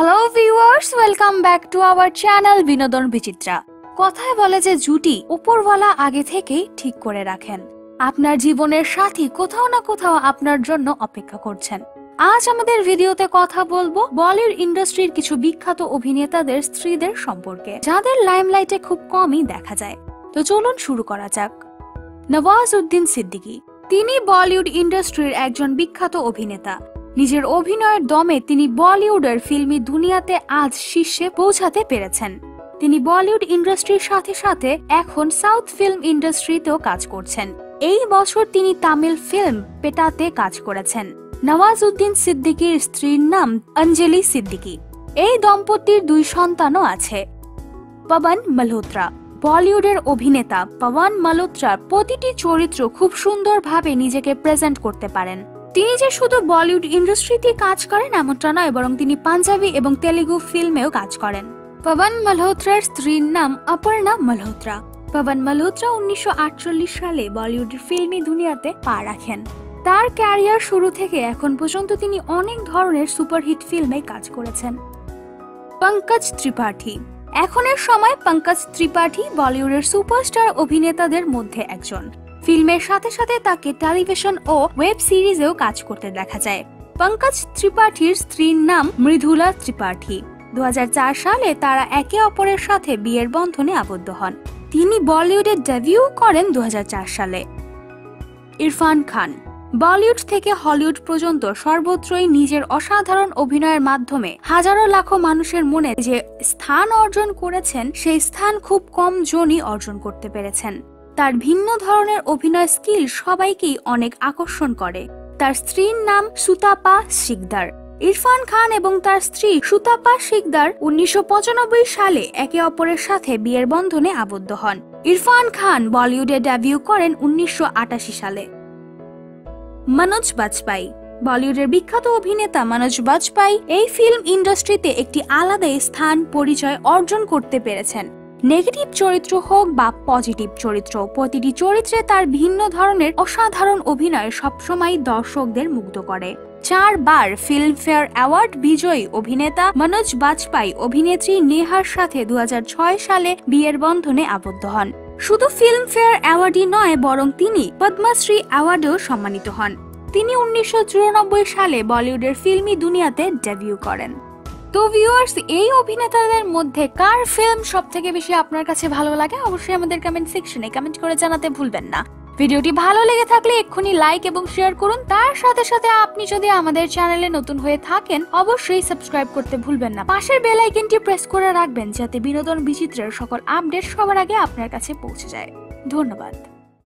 Hello viewers, welcome back to our channel বিনোদন বিচিত্রা। কথায় বলে যে জুটি উপরওয়ালা আগে থেকেই ঠিক করে রাখেন। আপনার জীবনের সাথী কোথাও না কোথাও আপনার জন্য অপেক্ষা করছেন। আজ আমাদের ভিডিওতে কথা বলবো বলিউড ইন্ডাস্ট্রির কিছু বিখ্যাত অভিনেতাদের স্ত্রীদের সম্পর্কে, যাদের লাইমলাইটে খুব কমই দেখা যায়। তো চলুন শুরু করা যাক। নওয়াজউদ্দিন সিদ্দিকী, তিনি বলিউড ইন্ডাস্ট্রির একজন বিখ্যাত অভিনেতা। নিজের অভিনয়ের দমে তিনি বলিউডের ফিল্মি দুনিয়াতে আজ শীর্ষে পৌঁছাতে পেরেছেন। তিনি বলিউড ইন্ডাস্ট্রির সাথে সাথে এখন সাউথ ফিল্ম ইন্ডাস্ট্রিতেও কাজ করছেন। এই বছর তিনি তামিল ফিল্ম পেটাতে কাজ করেছেন। নওয়াজউদ্দিন সিদ্দিকীর স্ত্রীর নাম অঞ্জলি সিদ্দিকী। এই দম্পতির 2 সন্তানও আছে। পবন মালহোত্রা, বলিউডের অভিনেতা পবন মালহোত্রার প্রতিটি চরিত্র খুব সুন্দরভাবে নিজেকে প্রেজেন্ট করতে পারেন। তিনি যে শুধু বলিউড ইন্ডাস্ট্রিতে কাজ করেন এমনটা নয়, বরং তিনি পাঞ্জাবি এবং তেলুগু ফিল্মেও কাজ করেন। পবন মালহোত্রার স্ত্রীর নাম অপর্ণা মালহোত্রা। পবন মালহোত্রা 1948 সালে বলিউডের ফিল্মি দুনিয়াতে পা রাখেন। তার ক্যারিয়ার শুরু থেকে এখন পর্যন্ত তিনি অনেক ধরনের সুপারহিট ফিল্মে কাজ করেছেন। পঙ্কজ ত্রিপাঠী, এখনের সময় পঙ্কজ ত্রিপাঠী বলিউডের সুপারস্টার অভিনেতাদের মধ্যে একজন। ফিল্মের সাথে সাথে তাকে টেলিভিশন ও ওয়েব সিরিজেও কাজ করতে দেখা যায়। পঙ্কজ ত্রিপাঠীর স্ত্রীর নাম মৃদুলা ত্রিপাঠী। 2004 সালে তারা একে অপরের সাথে বিয়ের বন্ধনে আবদ্ধ হন। তিনি বলিউডে ডেবিউ করেন 2004 সালে। ইরফান খান, বলিউড থেকে হলিউড পর্যন্ত সর্বত্রই নিজের অসাধারণ অভিনয়ের মাধ্যমে হাজারো লাখো মানুষের মনে যে স্থান অর্জন করেছেন, সেই স্থান খুব কম জনই অর্জন করতে পেরেছেন। তার ভিন্ন ধরনের অভিনয় স্কিল সবাইকেই অনেক আকর্ষণ করে। তার স্ত্রীর নাম সুতাপা শিকদার। ইরফান খান এবং তার স্ত্রী সুতাপা শিকদার 1995 সালে একে অপরের সাথে বিয়ের বন্ধনে আবদ্ধ হন। ইরফান খান বলিউডে ডেবিউ করেন 1988 সালে। মনোজ বাজপাই, বলিউডের বিখ্যাত অভিনেতা মনোজ বাজপাই এই ফিল্ম ইন্ডাস্ট্রিতে একটি আলাদা স্থান পরিচয় অর্জন করতে পেরেছেন। নেগেটিভ চরিত্র হোক বা পজিটিভ চরিত্র, প্রতিটি চরিত্রে তার ভিন্ন ধরনের অসাধারণ অভিনয় সবসময় দর্শকদের মুগ্ধ করে। 4 বার ফিল্মফেয়ার অ্যাওয়ার্ড বিজয়ী অভিনেতা মনোজ বাজপাই অভিনেত্রী নেহার সাথে 2006 সালে বিয়ের বন্ধনে আবদ্ধ হন। শুধু ফিল্মফেয়ার অ্যাওয়ার্ডই নয়, বরং তিনি পদ্মশ্রী অ্যাওয়ার্ডেও সম্মানিত হন। তিনি 1994 সালে বলিউডের ফিল্মি দুনিয়াতে ডেবিউ করেন। তো ভিউয়ার্স, এই অভিনেতাদের মধ্যে কার ফিল্ম সবথেকে বেশি আপনার কাছে ভালো লাগে অবশ্যই আমাদের কমেন্ট সেকশনে কমেন্ট করে জানাতে ভুলবেন না। ভিডিওটি ভালো লেগে থাকলে এক্ষুনি লাইক এবং শেয়ার করুন। তার সাথে সাথে আপনি যদি আমাদের চ্যানেলে নতুন হয়ে থাকেন অবশ্যই সাবস্ক্রাইব করতে ভুলবেন না। পাশের বেল আইকনটি প্রেস করে রাখবেন যাতে বিনোদন বিচিত্রের সকল আপডেট সবার আগে আপনার কাছে পৌঁছে যায়। ধন্যবাদ।